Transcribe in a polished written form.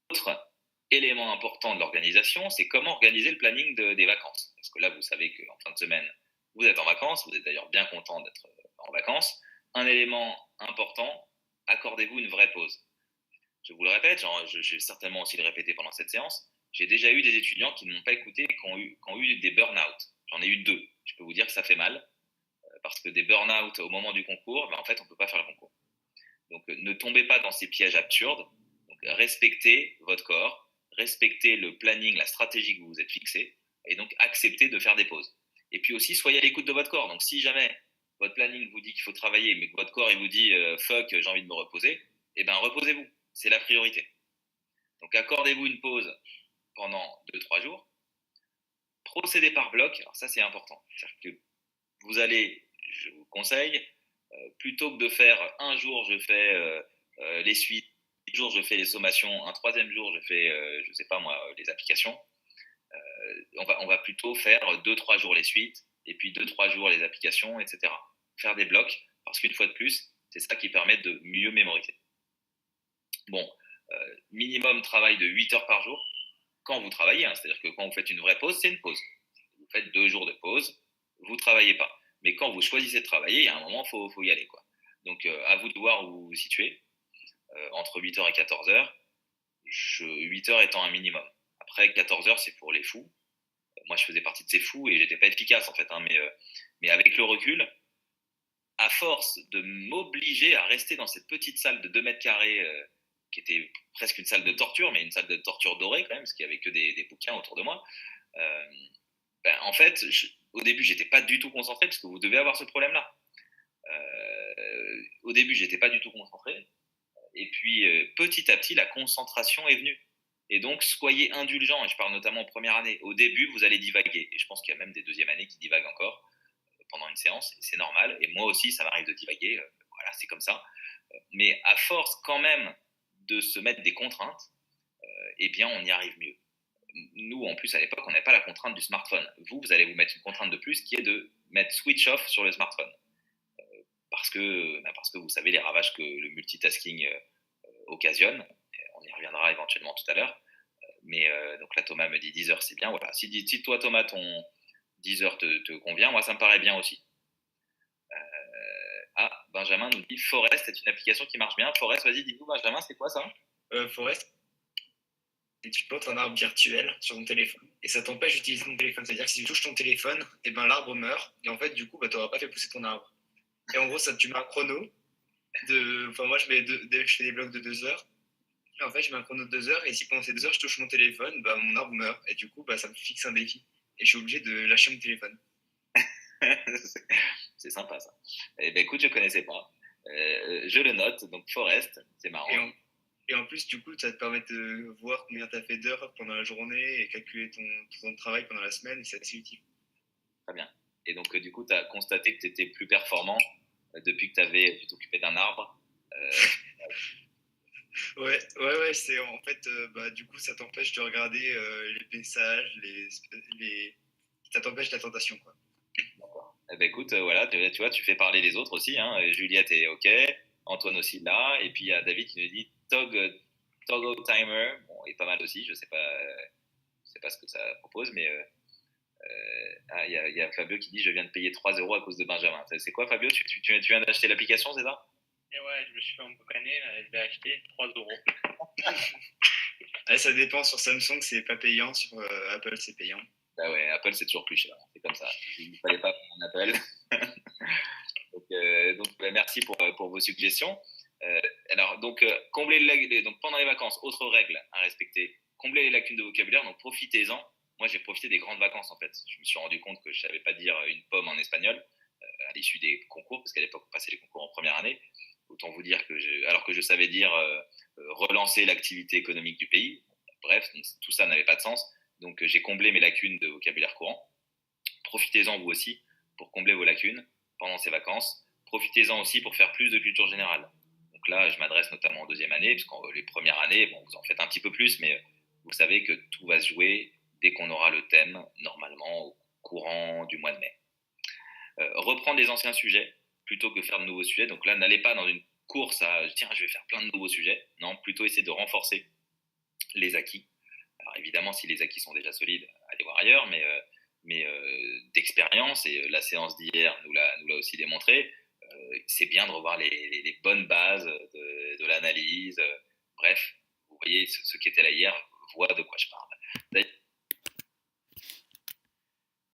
Autre élément important de l'organisation, c'est comment organiser le planning des vacances. Parce que là, vous savez qu'en fin de semaine, vous êtes en vacances, vous êtes d'ailleurs bien content d'être en vacances. Un élément important, accordez-vous une vraie pause. Je vous le répète, je vais certainement aussi le répéter pendant cette séance, j'ai déjà eu des étudiants qui ne m'ont pas écouté, qui ont eu des burn-out. J'en ai eu 2. Je peux vous dire que ça fait mal, parce que des burn-out au moment du concours, ben, en fait, on ne peut pas faire le concours. Donc, ne tombez pas dans ces pièges absurdes. Donc, respectez votre corps, respectez le planning, la stratégie que vous vous êtes fixée, et donc acceptez de faire des pauses. Et puis aussi, soyez à l'écoute de votre corps. Donc, si jamais votre planning vous dit qu'il faut travailler, mais que votre corps il vous dit fuck, j'ai envie de me reposer, eh ben reposez-vous. C'est la priorité. Donc, accordez-vous une pause pendant 2-3 jours. Procédez par bloc. Alors ça, c'est important. C'est-à-dire que vous allez, je vous conseille, plutôt que de faire un jour, je fais les suites, un jour, je fais les sommations, un troisième jour, je fais, je ne sais pas moi, les applications. On va plutôt faire 2-3 jours les suites, et puis 2-3 jours les applications, etc. Faire des blocs, parce qu'une fois de plus, c'est ça qui permet de mieux mémoriser. Bon, minimum travail de 8 heures par jour, quand vous travaillez, hein, c'est-à-dire que quand vous faites une vraie pause, c'est une pause. Vous faites 2 jours de pause, vous ne travaillez pas. Mais quand vous choisissez de travailler, il y a un moment, il faut y aller, quoi. Donc, à vous de voir où vous vous situez, entre 8 heures et 14 heures. 8 heures étant un minimum. Après, 14 heures, c'est pour les fous. Moi, je faisais partie de ces fous et j'étais pas efficace, en fait. Hein, mais avec le recul, à force de m'obliger à rester dans cette petite salle de 2 mètres carrés, qui était presque une salle de torture, mais une salle de torture dorée quand même, parce qu'il n'y avait que des bouquins autour de moi, en fait, au début, j'étais pas du tout concentré, parce que vous devez avoir ce problème-là. Au début, j'étais pas du tout concentré. Et puis, petit à petit, la concentration est venue. Et donc, soyez indulgents, et je parle notamment en première année. Au début, vous allez divaguer. Et je pense qu'il y a même des deuxièmes années qui divaguent encore pendant une séance, et c'est normal. Et moi aussi, ça m'arrive de divaguer. Voilà, c'est comme ça. Mais à force quand même de se mettre des contraintes, eh bien, on y arrive mieux. Nous, en plus, à l'époque, on n'avait pas la contrainte du smartphone. Vous allez vous mettre une contrainte de plus qui est de mettre switch off sur le smartphone. Parce que vous savez les ravages que le multitasking occasionne. On y reviendra éventuellement tout à l'heure. Mais donc là, Thomas me dit 10 heures, c'est bien. Voilà. Si toi, Thomas, ton 10 heures te convient, moi, ça me paraît bien aussi. Benjamin nous dit Forest est une application qui marche bien. Forest, vas-y, dis-nous, Benjamin, c'est quoi ça? Forest, et tu plantes un arbre virtuel sur ton téléphone. Et ça t'empêche d'utiliser ton téléphone. C'est-à-dire que si tu touches ton téléphone, et ben, l'arbre meurt. Et en fait, du coup, tu n'auras pas fait pousser ton arbre. Et en gros, ça, tu mets un chrono. Moi, je fais des blocs de 2 heures. Et en fait, je mets un chrono de 2 heures. Et si pendant ces 2 heures, je touche mon téléphone, mon arbre meurt. Et du coup, ça me fixe un défi. Et je suis obligé de lâcher mon téléphone. C'est sympa ça. Eh ben, écoute, je ne connaissais pas. Je le note. Donc, Forest, c'est marrant. Et en plus, du coup, ça te permet de voir combien tu as fait d'heures pendant la journée et calculer ton temps de travail pendant la semaine, et c'est assez utile. Très bien. Et donc, du coup, tu as constaté que tu étais plus performant depuis que tu t'occupais d'un arbre. Ouais, c'est en fait, du coup, ça t'empêche de regarder les messages, ça t'empêche la tentation, quoi. D'accord. Eh ben, écoute, voilà, tu vois, tu fais parler les autres aussi. Hein. Juliette est OK, Antoine aussi là, et puis il y a David qui nous dit Toggle Timer. Bon, il est pas mal aussi. Je sais pas ce que ça propose, mais il y a Fabio qui dit je viens de payer 3 euros à cause de Benjamin. C'est quoi, Fabio? Tu viens d'acheter l'application, c'est ça? Et ouais, je me suis fait emboucaner, je l'ai acheté 3 euros. Ça dépend, sur Samsung c'est pas payant, sur Apple c'est payant. Bah ouais, Apple c'est toujours plus cher, c'est comme ça. Il ne fallait pas prendre Apple. donc merci pour vos suggestions. Donc pendant les vacances, autre règle à respecter, combler les lacunes de vocabulaire, donc profitez-en. Moi j'ai profité des grandes vacances en fait. Je me suis rendu compte que je savais pas dire une pomme en espagnol à l'issue des concours, parce qu'à l'époque on passait les concours en première année. Autant vous dire alors que je savais dire relancer l'activité économique du pays. Bref, donc, tout ça n'avait pas de sens. Donc j'ai comblé mes lacunes de vocabulaire courant. Profitez-en vous aussi pour combler vos lacunes pendant ces vacances. Profitez-en aussi pour faire plus de culture générale. Donc là, je m'adresse notamment en deuxième année, parce que les premières années, bon, vous en faites un petit peu plus, mais vous savez que tout va se jouer dès qu'on aura le thème, normalement au courant du mois de mai. Reprendre les anciens sujets plutôt que faire de nouveaux sujets. Donc là, n'allez pas dans une course à tiens, je vais faire plein de nouveaux sujets. Non, plutôt essayer de renforcer les acquis. Alors évidemment, si les acquis sont déjà solides, allez voir ailleurs, mais d'expérience, et la séance d'hier nous l'a aussi démontré, c'est bien de revoir les bonnes bases de l'analyse. Bref, vous voyez, ceux qui étaient là hier voient de quoi je parle.